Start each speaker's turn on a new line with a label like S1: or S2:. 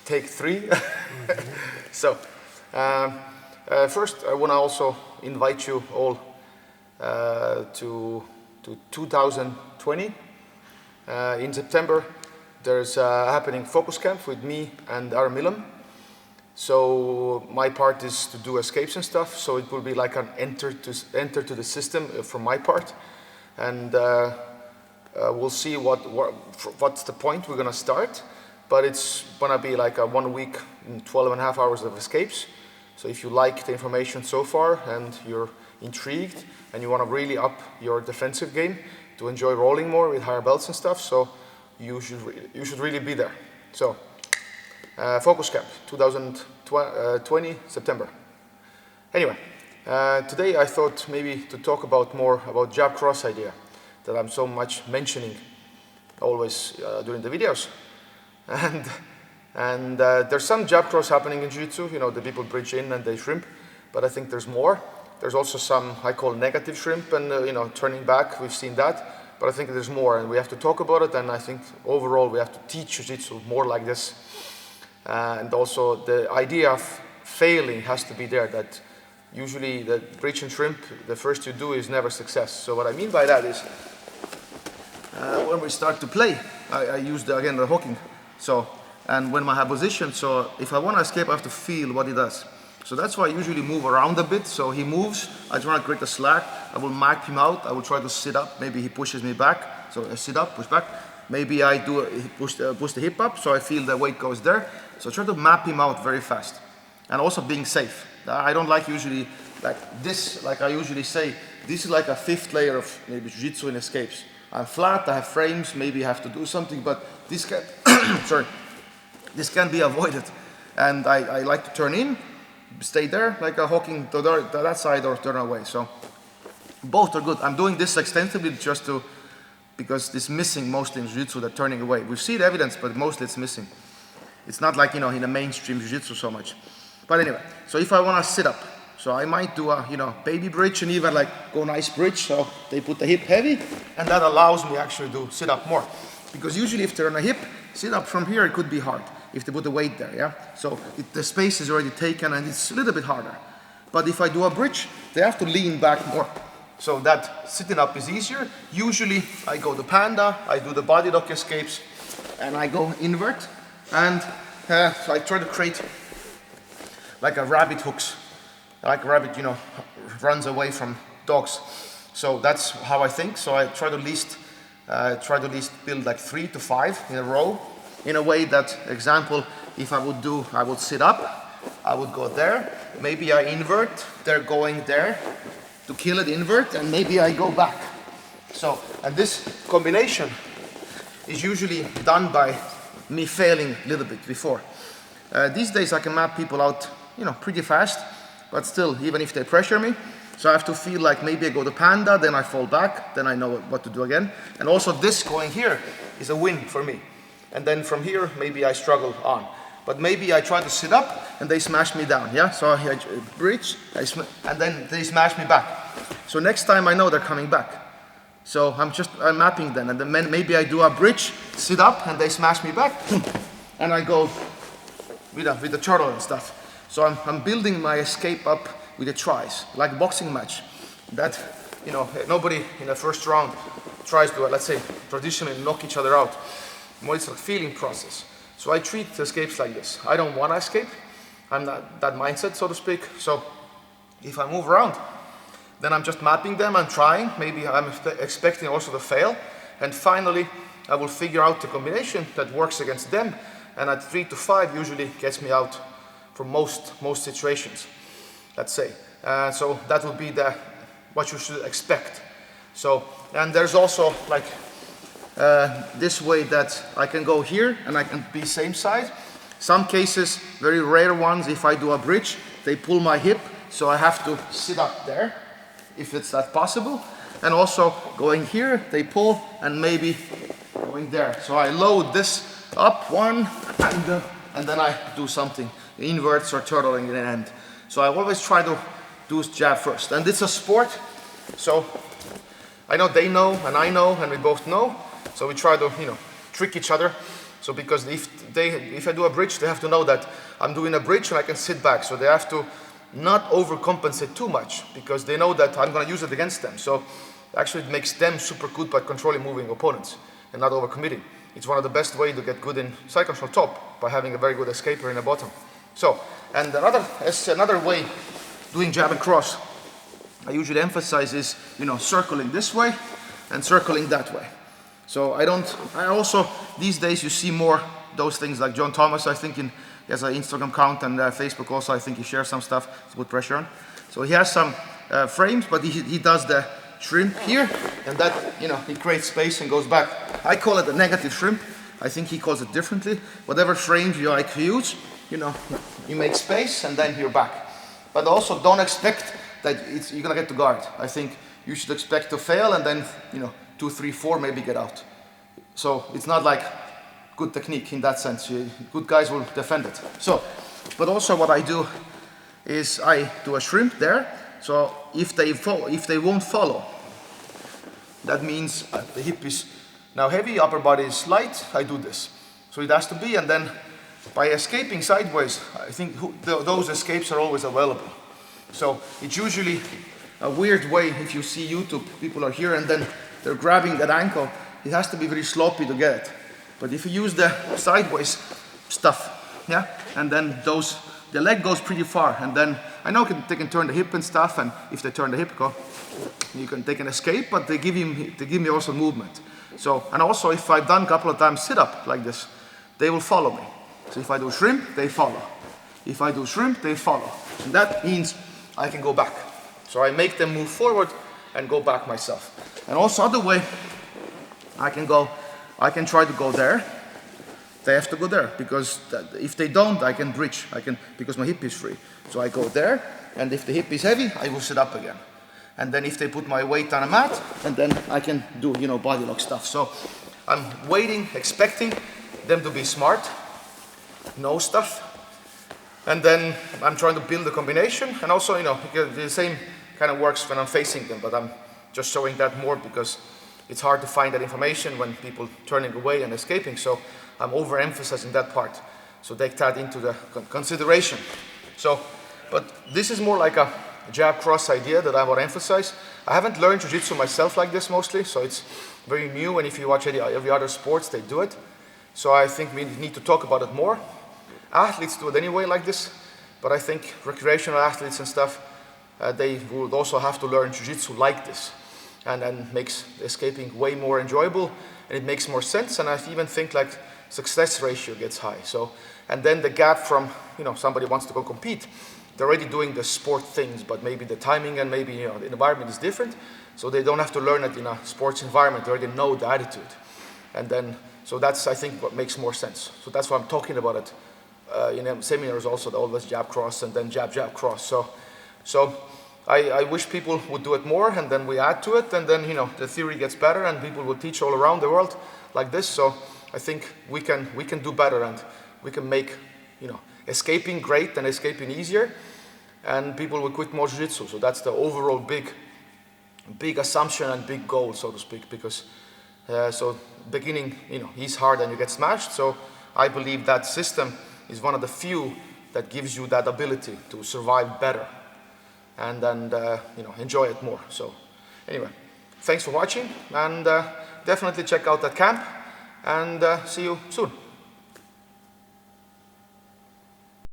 S1: take 3. So, first I want to also invite you all to 2020. In September, there's a happening focus camp with me and Milan. So my part is to do escapes and stuff. So it will be like an enter to the system from my part, and we'll see what's the point we're gonna start. But it's gonna be like a 1 week, 12.5 hours of escapes. So if you like the information so far and you're intrigued and you want to really up your defensive game to enjoy rolling more with higher belts and stuff, so you should really be there. So focus camp 2020 September. Anyway, today I thought maybe to talk more about jab cross idea that I'm so much mentioning always during the videos. And there's some jab cross happening in Jiu-Jitsu, you know, the people bridge in and they shrimp, but I think there's more. There's also some I call negative shrimp and, you know, turning back, we've seen that, but I think there's more and we have to talk about it, and I think overall we have to teach Jiu-Jitsu more like this. And also the idea of failing has to be there, that usually the bridge and shrimp, the first you do is never success. So what I mean by that is, when we start to play, I use again the hooking. So, and when I have position, so if I want to escape, I have to feel what he does. So that's why I usually move around a bit. So he moves, I try to create a slack, I will mark him out, I will try to sit up, maybe he pushes me back, so I sit up, push back. Maybe I push the hip up, so I feel the weight goes there. So I try to map him out very fast. And also being safe. I don't like usually like this, like I usually say, this is like a 5th layer of maybe Jiu-Jitsu and escapes. I'm flat, I have frames, maybe I have to do something, but this can, sorry, this can be avoided. And I like to turn in, stay there, like a hooking to that side or turn away. So both are good. I'm doing this extensively just because it's missing mostly in Jiu-Jitsu, the turning away. We see the evidence, but mostly it's missing. It's not like, you know, in the mainstream Jiu-Jitsu so much. But anyway, so if I want to sit up, so I might do a, you know, baby bridge and even like go nice bridge, so they put the hip heavy, and that allows me actually to sit up more. Because usually if they're on a hip, sit up from here, it could be hard if they put the weight there, yeah? So the space is already taken and it's a little bit harder. But if I do a bridge, they have to lean back more. So that sitting up is easier. Usually I go to panda, I do the body lock escapes, and I go invert. And so I try to create like a rabbit hooks, like a rabbit, you know, runs away from dogs. So that's how I think. So I try to at least build like 3 to 5 in a row, in a way that, example, if I would sit up, I would go there, maybe I invert, they're going there to kill it, invert, and maybe I go back. So, and this combination is usually done by me failing a little bit before. These days I can map people out, you know, pretty fast, but still, even if they pressure me, so I have to feel like maybe I go to panda, then I fall back, then I know what to do again. And also this going here is a win for me. And then from here, maybe I struggle on. But maybe I try to sit up and they smash me down, yeah? So I bridge, and then they smash me back. So next time I know they're coming back. So I'm mapping them, and then maybe I do a bridge, sit up, and they smash me back, and I go with the turtle and stuff. So I'm building my escape up with the tries, like a boxing match. That, you know, nobody in the first round tries to, let's say, traditionally knock each other out. More it's a feeling process. So I treat the escapes like this. I don't want to escape. I'm not that mindset, so to speak. So if I move around, then I'm just mapping them, I'm trying. Maybe I'm expecting also to fail. And finally, I will figure out the combination that works against them. And at 3 to 5 usually gets me out from most situations, let's say. So that would be what you should expect. So, and there's also like this way that I can go here and I can be same side. Some cases, very rare ones, if I do a bridge, they pull my hip, so I have to sit up there, if it's that possible. And also going here, they pull, and maybe going there. So I load this up, one, and then I do something, inverts or turtling in the end. So I always try to do jab first. And it's a sport, so I know they know, and I know, and we both know. So we try to, you know, trick each other. So because if I do a bridge, they have to know that I'm doing a bridge and I can sit back. So they have to not overcompensate too much because they know that I'm going to use it against them. So actually it makes them super good by controlling moving opponents and not overcommitting. It's one of the best ways to get good in side control top by having a very good escaper in the bottom. So, and another way doing jab and cross I usually emphasize is, circling this way and circling that way. So I also, these days you see more those things like John Thomas, I think he has an Instagram account and Facebook also, I think he shares some stuff, it's good pressure on. So he has some frames, but he does the shrimp here, and that, he creates space and goes back. I call it a negative shrimp. I think he calls it differently. Whatever frames you like to use, you make space and then you're back. But also don't expect that you're gonna get to guard. I think you should expect to fail and then, 2, 3, 4 maybe get out. So it's not like good technique in that sense. Good guys will defend it. So, but also what I do is I do a shrimp there. So if they won't follow, that means the hip is now heavy, upper body is light, I do this. So it has to be, and then by escaping sideways, I think those escapes are always available. So it's usually a weird way if you see YouTube, people are here and then they're grabbing that ankle. It has to be very sloppy to get it. But if you use the sideways stuff, yeah, and then the leg goes pretty far, and then I know they can turn the hip and stuff, and if they turn the hip, they can escape, but they give me also movement. So, and also if I've done a couple of times sit up like this, they will follow me. So if I do shrimp, they follow. If I do shrimp, they follow. And that means I can go back. So I make them move forward and go back myself. And also other way, I can try to go there. They have to go there, because if they don't, I can bridge. Because my hip is free. So I go there, and if the hip is heavy, I will sit up again. And then if they put my weight on a mat, and then I can do, body lock stuff. So I'm waiting, expecting them to be smart, know stuff. And then I'm trying to build a combination. And also, the same kind of works when I'm facing them, but I'm just showing that more because it's hard to find that information when people turning away and escaping. So I'm overemphasizing that part. So take that into the consideration. So, but this is more like a jab cross idea that I want to emphasize. I haven't learned Jiu-Jitsu myself like this mostly, so it's very new, and if you watch every other sports, they do it. So I think we need to talk about it more. Athletes do it anyway like this, but I think recreational athletes and stuff, they would also have to learn Jiu-Jitsu like this. And then makes escaping way more enjoyable, and it makes more sense, and I even think like success ratio gets high. So, and then the gap from, somebody wants to go compete, they're already doing the sport things, but maybe the timing and maybe, the environment is different, so they don't have to learn it in a sports environment, they already know the attitude. And then, so that's, I think, what makes more sense. So that's why I'm talking about it in seminars also, the always jab cross and then jab, jab, cross. So I wish people would do it more, and then we add to it, and then, the theory gets better, and people will teach all around the world like this. So I think we can do better, and we can make, escaping great and escaping easier, and people will quit more Jiu-Jitsu. So that's the overall big assumption and big goal, so to speak, because so beginning, is hard and you get smashed. So I believe that system is one of the few that gives you that ability to survive better and enjoy it more. So anyway, thanks for watching, and definitely check out that camp, and see you soon.